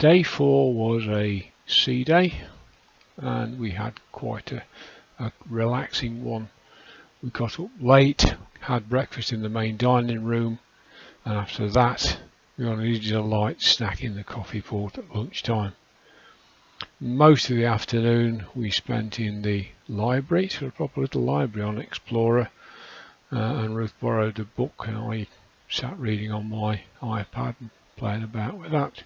Day 4 was a sea day, and we had quite a relaxing one. We got up late, had breakfast in the main dining room, and after that we only needed a light snack in the coffee port at lunchtime. Most of the afternoon we spent in the library, so a proper little library on Explorer, and Ruth borrowed a book and I sat reading on my iPad and playing about with that.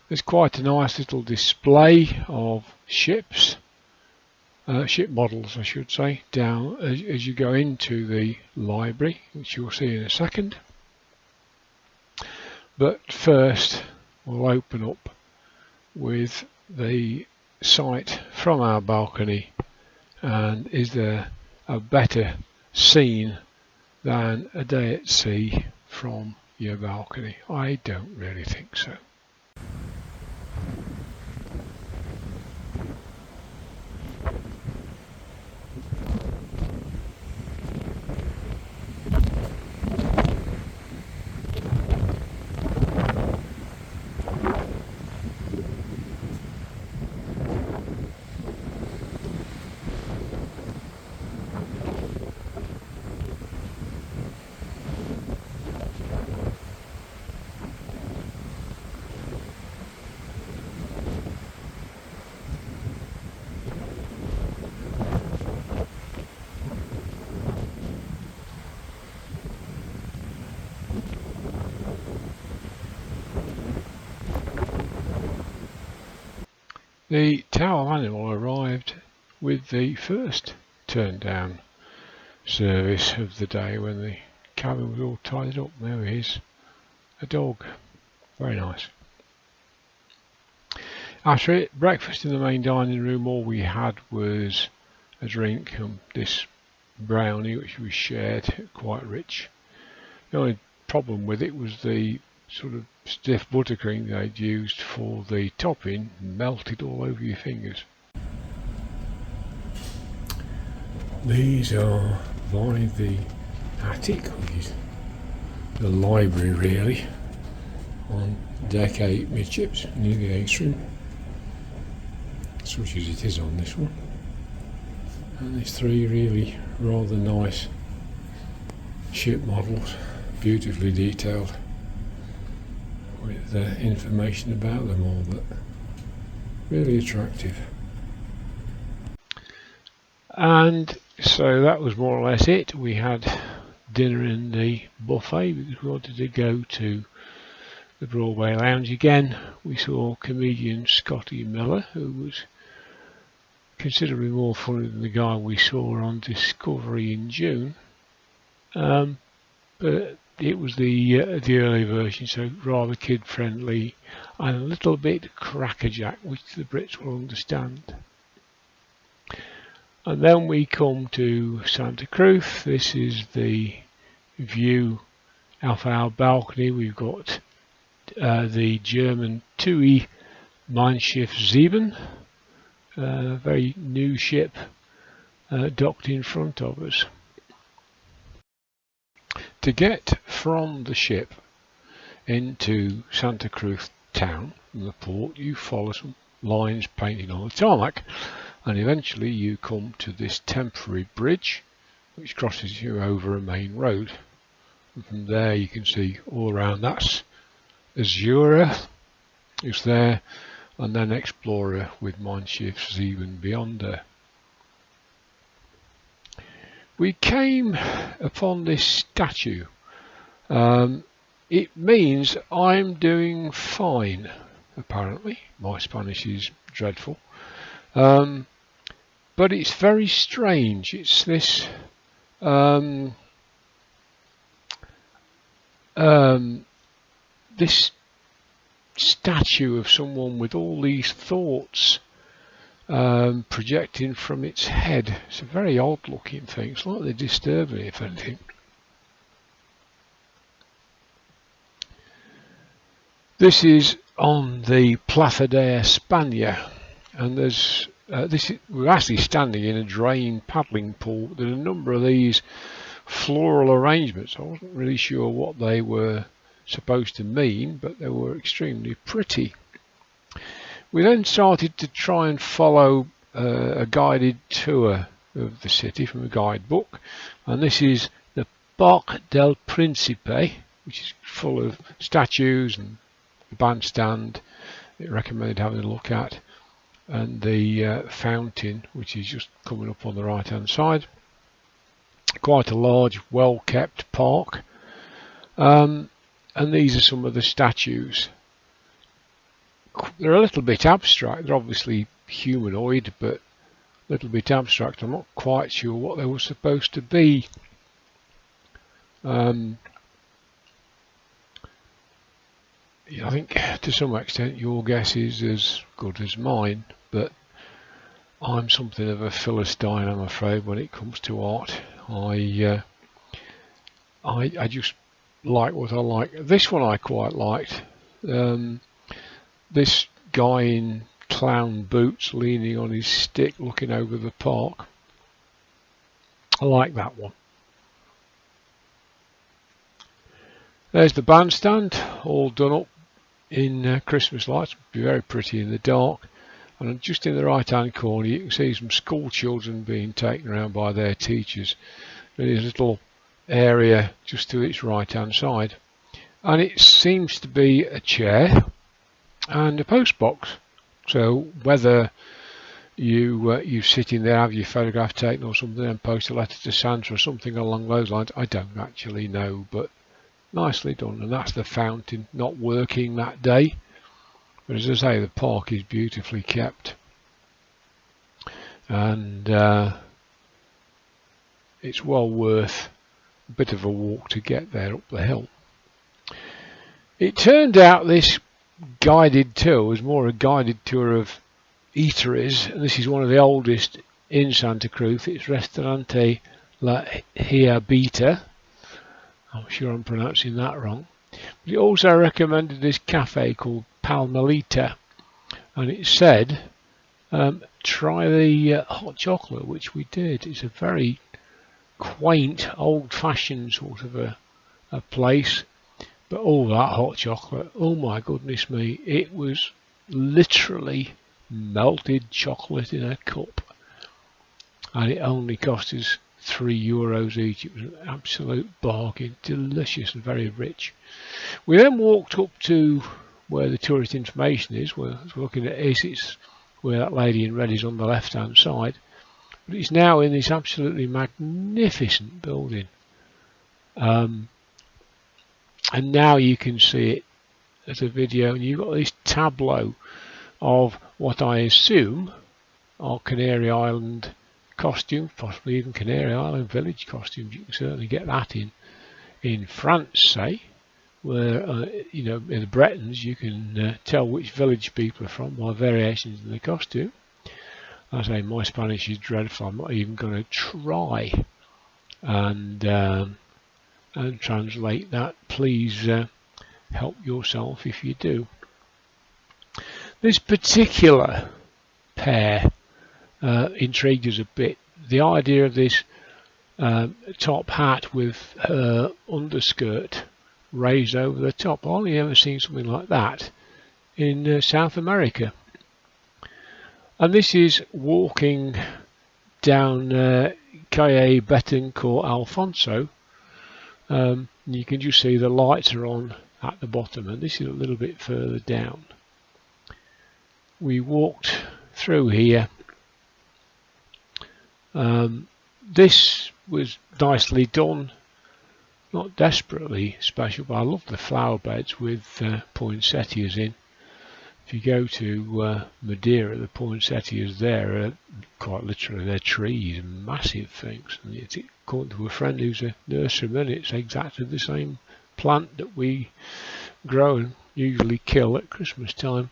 There's quite a nice little display of ships, ship models I should say, down as you go into the library, which you'll see in a second. But first we'll open up with the sight from our balcony, and is there a better scene than a day at sea from your balcony? I don't really think so. The Tower Animal arrived with the first turn down service of the day when the cabin was all tidied up. There he is, a dog, very nice. After breakfast in the main dining room, all we had was a drink and this brownie which we shared, quite rich. The only problem with it was the sort of stiff buttercream they'd used for the topping melted all over your fingers. These are by the attic, which is the library really, on deck 8 midships near the atrium, such as it is on this one. And there's 3 really rather nice ship models, beautifully detailed, with information about them all, but really attractive. And so that was more or less it. We had dinner in the buffet because we wanted to go to the Broadway Lounge again. We saw comedian Scotty Miller, who was considerably more funny than the guy we saw on Discovery in June. But it was the early version, so rather kid friendly and a little bit crackerjack, which the Brits will understand. And then we come to Santa Cruz. This is the view off our balcony. We've got the German TUI Mein Schiff 7, very new ship, docked in front of us. To get from the ship into Santa Cruz town from the port, you follow some lines painted on the tarmac, and eventually you come to this temporary bridge which crosses you over a main road. And from there you can see all around, that's Azura is there, and then Explorer with Mein Schiff 7 beyond there. We came upon this statue. It means I'm doing fine, apparently. My Spanish is dreadful. But it's very strange. It's this this statue of someone with all these thoughts projecting from its head. It's a very odd looking thing. It's slightly disturbing, if anything. This is on the Plaza de España, and there's we're actually standing in a drain paddling pool. There's a number of these floral arrangements. I wasn't really sure what they were supposed to mean, but they were extremely pretty. We then started to try and follow a guided tour of the city from a guidebook, and this is the Parc del Principe, which is full of statues and a bandstand it recommended having a look at, and the fountain, which is just coming up on the right hand side. Quite a large, well kept park, and these are some of the statues. They're a little bit abstract. They're obviously humanoid, but a little bit abstract. I'm not quite sure what they were supposed to be. Yeah, I think to some extent your guess is as good as mine, but I'm something of a Philistine, I'm afraid, when it comes to art. I just like what I like. This one I quite liked. This guy in clown boots leaning on his stick looking over the park. I like that one. There's the bandstand, all done up in Christmas lights. Be very pretty in the dark. And just in the right hand corner you can see some school children being taken around by their teachers. There's a little area just to its right hand side, and it seems to be a chair and a post box. So whether you sit in there, have your photograph taken or something, and post a letter to Santa or something along those lines, I don't actually know, but nicely done. And that's the fountain, not working that day, but as I say, the park is beautifully kept, and it's well worth a bit of a walk to get there up the hill. It turned out this guided tour was more a guided tour of eateries, and this is one of the oldest in Santa Cruz. It's Restaurante La Hiabita. I'm sure I'm pronouncing that wrong. But it also recommended this cafe called Palmalita, and it said try the hot chocolate, which we did. It's a very quaint, old-fashioned sort of a place, but all that hot chocolate, oh my goodness me, it was literally melted chocolate in a cup, and it only cost us €3 each. It was an absolute bargain, delicious and very rich. We then walked up to where the tourist information is. We're looking at it. It's where that lady in red is on the left hand side, but it's now in this absolutely magnificent building, and now you can see it as a video, and you've got this tableau of what I assume are Canary Island costumes, possibly even Canary Island village costumes. You can certainly get that in France, say, where you know, in the Bretons you can tell which village people are from by variations in the costume. I say my Spanish is dreadful. I'm not even going to try and translate that. Please help yourself if you do. This particular pair intrigued us a bit. The idea of this top hat with underskirt raised over the top. I've only ever seen something like that in South America. And this is walking down Calle Betancourt Alfonso. You can just see the lights are on at the bottom, and this is a little bit further down. We walked through here. This was nicely done, not desperately special, but I love the flower beds with poinsettias in. If you go to Madeira, the poinsettias there are quite literally, they're trees, massive things. And it's, according to a friend who's a nurseryman, it's exactly the same plant that we grow and usually kill at Christmas time.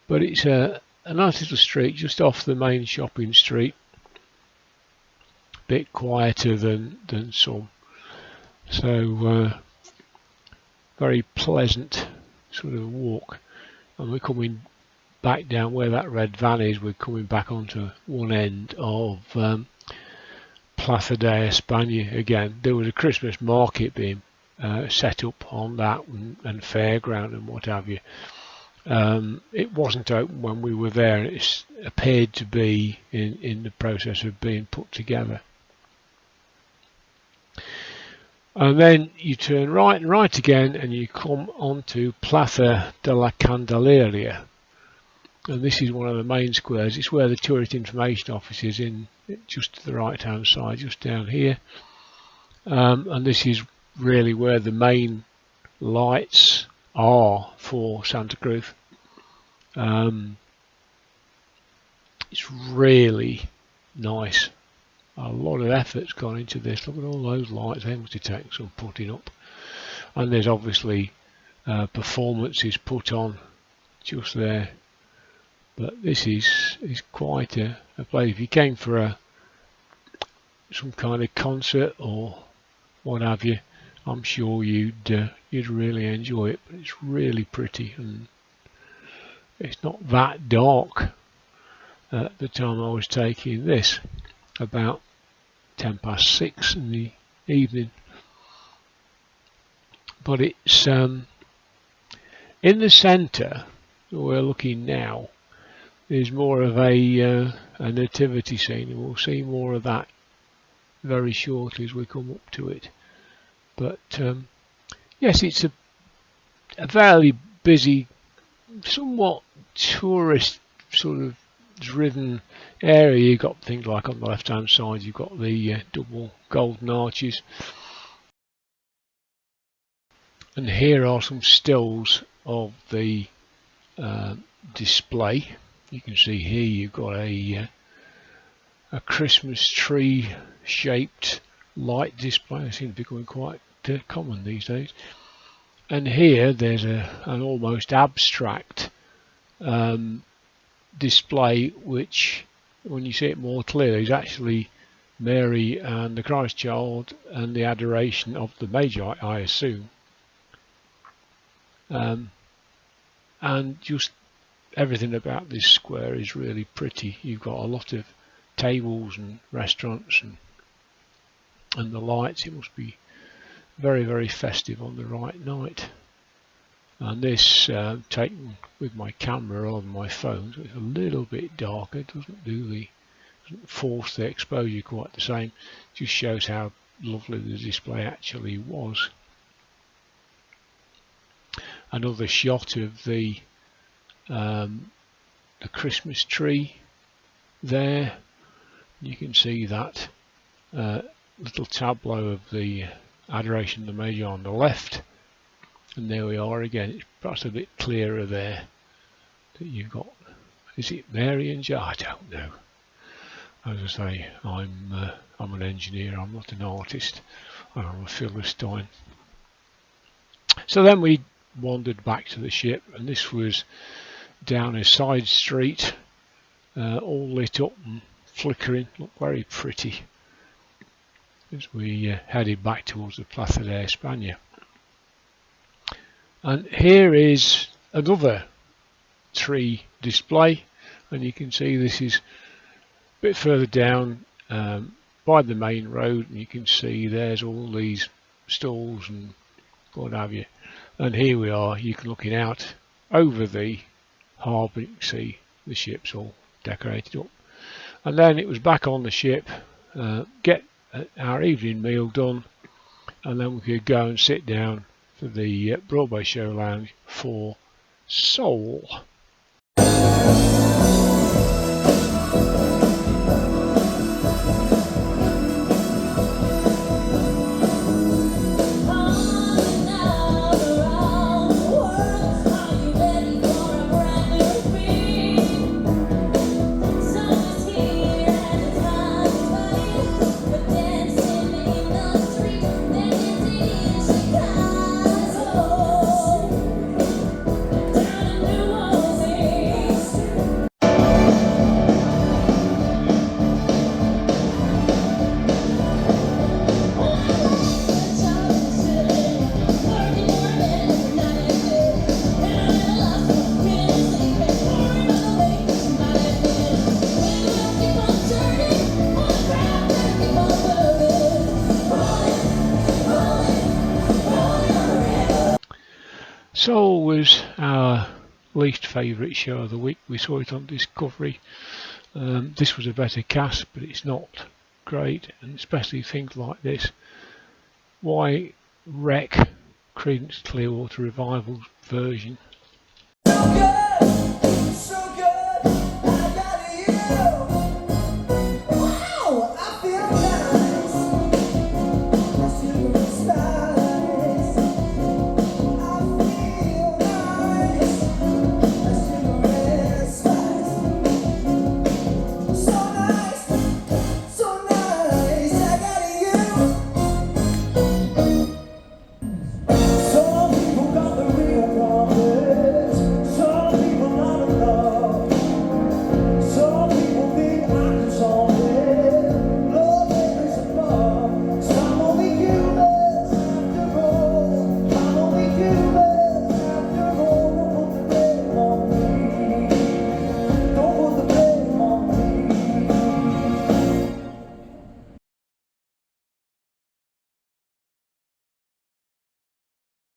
But it's a nice little street just off the main shopping street. Bit quieter than some. So very pleasant sort of walk. And we're coming back down where that red van is. We're coming back onto one end of Plaza de España again. There was a Christmas market being set up on that, and fairground and what have you. It wasn't open when we were there. It appeared to be in the process of being put together. And then you turn right and right again, and you come onto Plaza de la Candelaria. And this is one of the main squares. It's where the tourist information office is, in just to the right hand side, just down here. And this is really where the main lights are for Santa Cruz. It's really nice. A lot of effort's gone into this. Look at all those lights. They must have taken some putting up. And there's obviously performances put on just there. But this is quite a place. If you came for some kind of concert or what have you, I'm sure you'd really enjoy it. But it's really pretty, and it's not that dark at the time I was taking this. About 6:10 in the evening. But it's in the centre where we're looking now. There's more of a nativity scene, and we'll see more of that very shortly as we come up to it. But yes, it's a fairly busy, somewhat tourist sort of driven area. You've got things like on the left hand side, you've got the double golden arches, and here are some stills of the display. You can see here you've got a Christmas tree shaped light display. They seem to be becoming quite common these days. And here there's an almost abstract display, which, when you see it more clearly, is actually Mary and the Christ Child and the adoration of the Magi, I assume. And just everything about this square is really pretty. You've got a lot of tables and restaurants and the lights. It must be very, very festive on the right night. And this taken with my camera rather than my phone, so it's a little bit darker. It doesn't force the exposure quite the same. It just shows how lovely the display actually was. Another shot of the Christmas tree there. You can see that little tableau of the adoration of the Magi on the left. And there we are again. It's perhaps a bit clearer there. That you've got. Is it Mary and Joe? I don't know. As I say, I'm an engineer. I'm not an artist. I'm a Philistine. So then we wandered back to the ship, and this was down a side street, all lit up and flickering. Looked very pretty as we headed back towards the Plaza de España. And here is another tree display, and you can see this is a bit further down by the main road, and you can see there's all these stalls and what have you. And here we are, you can looking out over the harbour. You can see the ship's all decorated up. And then it was back on the ship, get our evening meal done, and then we could go and sit down for the Broadway Show Lounge for Soul. Soul was our least favourite show of the week. We saw it on Discovery. This was a better cast, but it's not great, and especially things like this. Why wreck Creedence Clearwater Revival's version?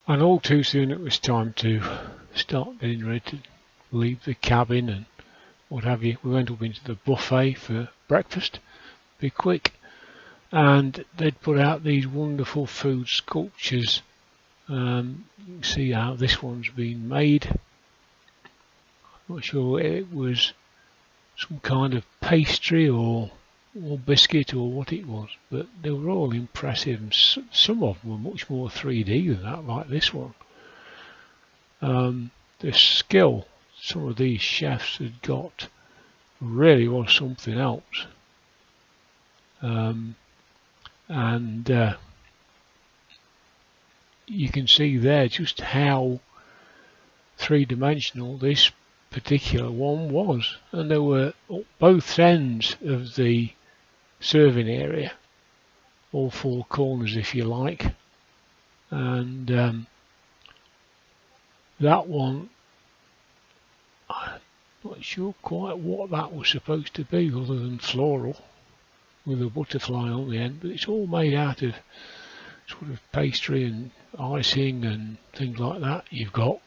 And all too soon it was time to start getting ready to leave the cabin and what have you. We went up into the buffet for breakfast, be quick, and they'd put out these wonderful food sculptures. You can see how this one's been made. I'm not sure it was some kind of pastry or biscuit or what it was, but they were all impressive, and some of them were much more 3D than that, like this one. The skill some of these chefs had got really was something else. And you can see there just how three-dimensional this particular one was, and there were both ends of the serving area, all four corners if you like, and that one, I'm not sure quite what that was supposed to be other than floral with a butterfly on the end, but it's all made out of sort of pastry and icing and things like that. You've got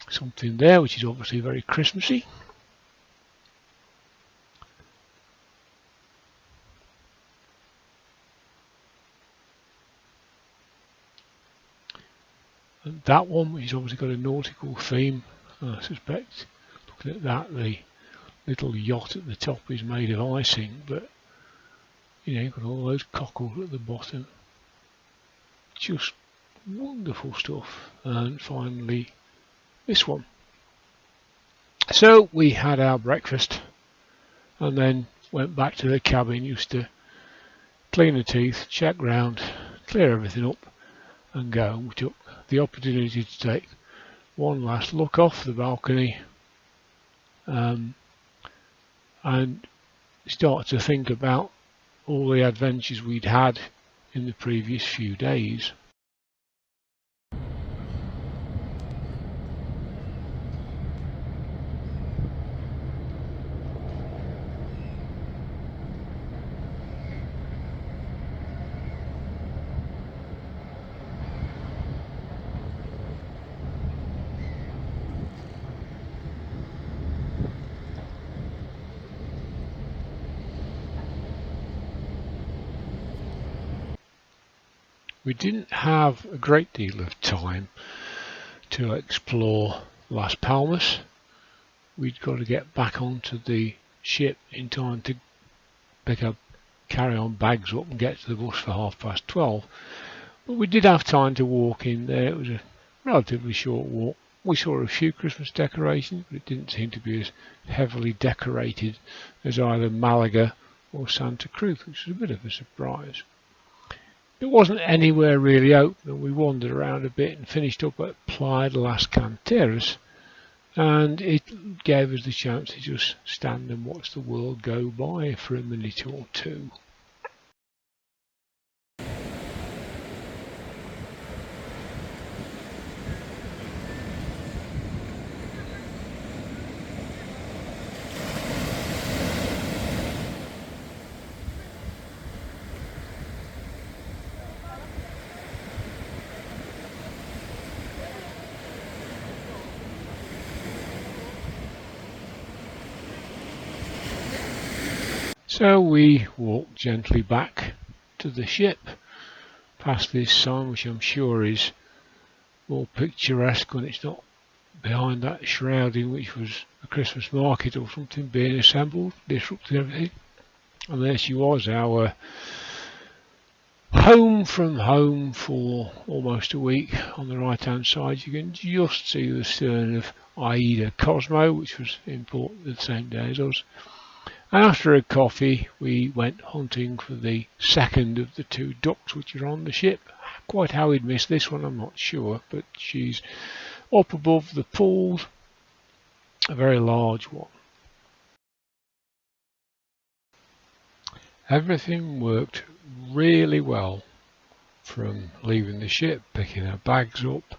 something there which is obviously very Christmassy. And that one, which has obviously got a nautical theme, I suspect, looking at that, the little yacht at the top is made of icing, but you know, you've got all those cockles at the bottom. Just wonderful stuff. And finally, this one. So we had our breakfast and then went back to the cabin, used to clean the teeth, check round, clear everything up and go. We took the opportunity to take one last look off the balcony and start to think about all the adventures we'd had in the previous few days. We didn't have a great deal of time to explore Las Palmas. We'd got to get back onto the ship in time to pick up carry-on bags up and get to the bus for 12:30. But we did have time to walk in there. It was a relatively short walk. We saw a few Christmas decorations, but it didn't seem to be as heavily decorated as either Màlaga or Santa Cruz, which was a bit of a surprise. It wasn't anywhere really open, and we wandered around a bit and finished up at Playa de las Canteras, and it gave us the chance to just stand and watch the world go by for a minute or two. So we walked gently back to the ship, past this sign, which I'm sure is more picturesque when it's not behind that shrouding, which was a Christmas market or something being assembled, disrupting everything. And there she was, our home from home for almost a week. On the right hand side you can just see the stern of Aida Cosmo, which was in port the same day as us. And after a coffee we went hunting for the second of the two ducks which are on the ship. Quite how we'd missed this one I'm not sure, but she's up above the pool, a very large one. Everything worked really well, from leaving the ship, picking our bags up,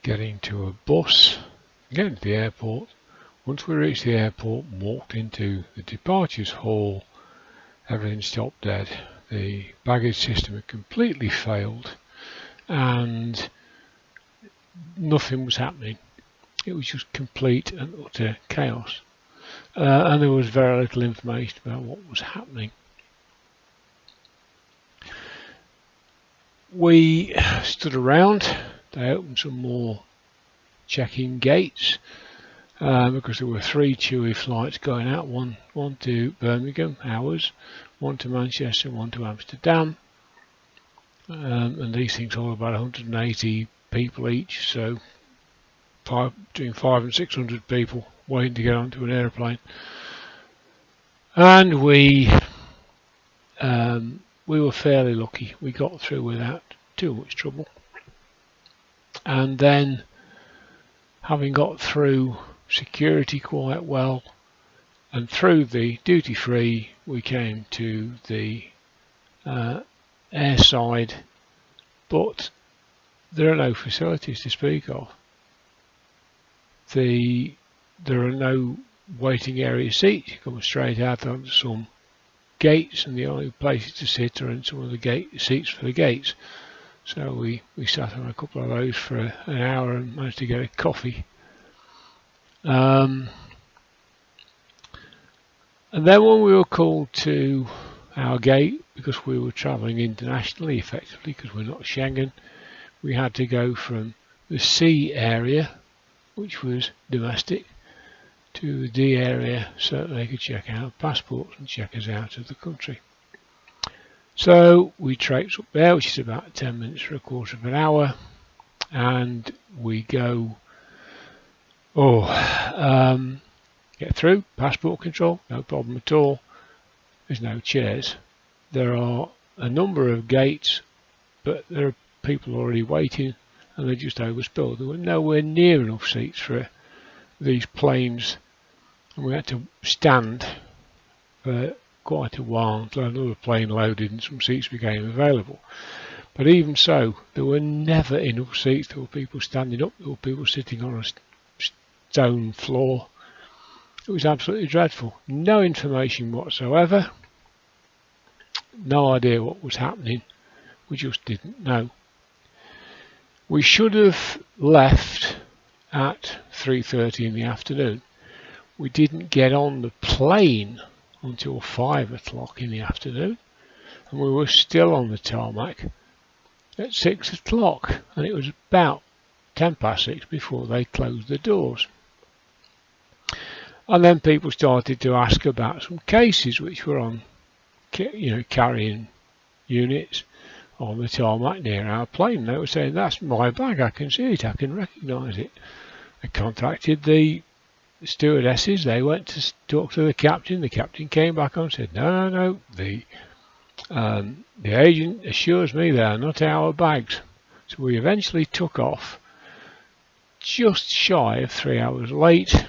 getting to a bus, getting to the airport. Once we reached the airport and walked into the departures hall, everything stopped dead. The baggage system had completely failed and nothing was happening. It was just complete and utter chaos. And there was very little information about what was happening. We stood around. They opened some more check-in gates because there were 3 Chewy flights going out, one to Birmingham, ours, one to Manchester, one to Amsterdam, and these things hold about 180 people each, so between 500 and 600 people waiting to get onto an aeroplane. And we were fairly lucky. We got through without too much trouble. And then, having got through security quite well and through the duty free, we came to the airside, but there are no facilities to speak of. There are no waiting area seats. You come straight out onto some gates, and the only places to sit are in some of the seats for the gates. So we sat on a couple of those for an hour and managed to get a coffee. And then when we were called to our gate, because we were travelling internationally effectively, because we're not Schengen, we had to go from the C area, which was domestic, to the D area so that they could check out passports and check us out of the country. So we traipse up there, which is about 10 minutes for a quarter of an hour, and we go, get through passport control, no problem at all. There's no chairs. There are a number of gates, but there are people already waiting, and they're just overspilled. There were nowhere near enough seats for these planes, and we had to stand for quite a while until another plane loaded and some seats became available. But even so, there were never enough seats. There were people standing up, there were people sitting on a stone floor. It was absolutely dreadful. No information whatsoever. No idea what was happening. We just didn't know. We should have left at 3:30 in the afternoon. We didn't get on the plane until 5 o'clock in the afternoon, and we were still on the tarmac at 6 o'clock, and it was about 10 past 6 before they closed the doors. And then people started to ask about some cases which were on, carrying units on the tarmac near our plane. They were saying, "That's my bag, I can see it, I can recognise it." I contacted the stewardesses. They went to talk to the captain. The captain came back on and said, no, the agent assures me they are not our bags. So we eventually took off just shy of 3 hours late,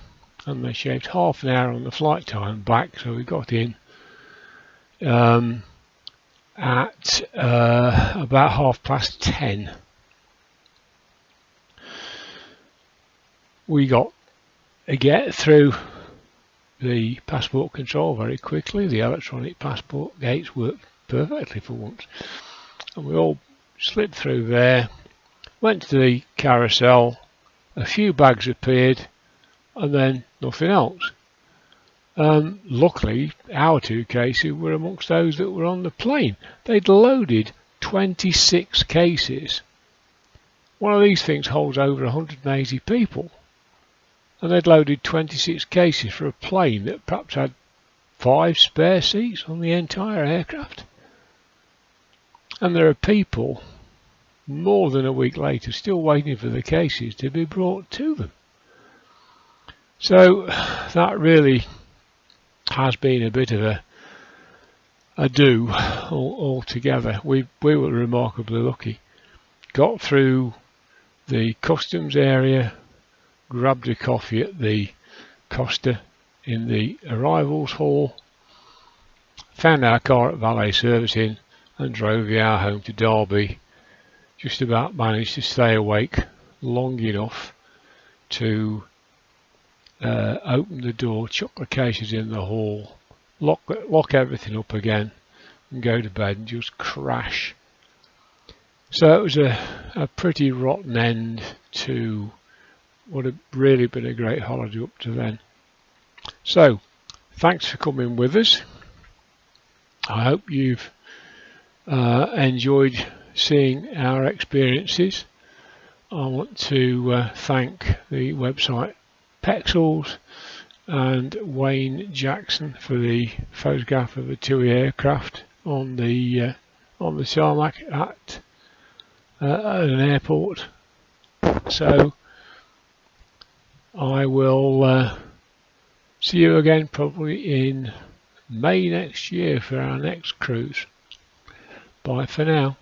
and they shaved half an hour on the flight time back, so we got in at about 10:30. We got through the passport control very quickly. The electronic passport gates worked perfectly for once, and we all slipped through there, went to the carousel. A few bags appeared, and then nothing else. Luckily, our 2 cases were amongst those that were on the plane. They'd loaded 26 cases. One of these things holds over 180 people. And they'd loaded 26 cases for a plane that perhaps had 5 spare seats on the entire aircraft. And there are people more than a week later still waiting for the cases to be brought to them. So that really has been a bit of a do altogether. We were remarkably lucky. Got through the customs area, grabbed a coffee at the Costa in the arrivals hall, found our car at valet servicing and drove the hour home to Derby. Just about managed to stay awake long enough to open the door, chuck the cases in the hall, lock everything up again and go to bed and just crash. So it was a pretty rotten end to what had really been a great holiday up to then. So thanks for coming with us. I hope you've enjoyed seeing our experiences. I want to thank the website Pexels and Wayne Jackson for the photograph of the TUI aircraft on the tarmac at an airport. So I will see you again probably in May next year for our next cruise. Bye for now.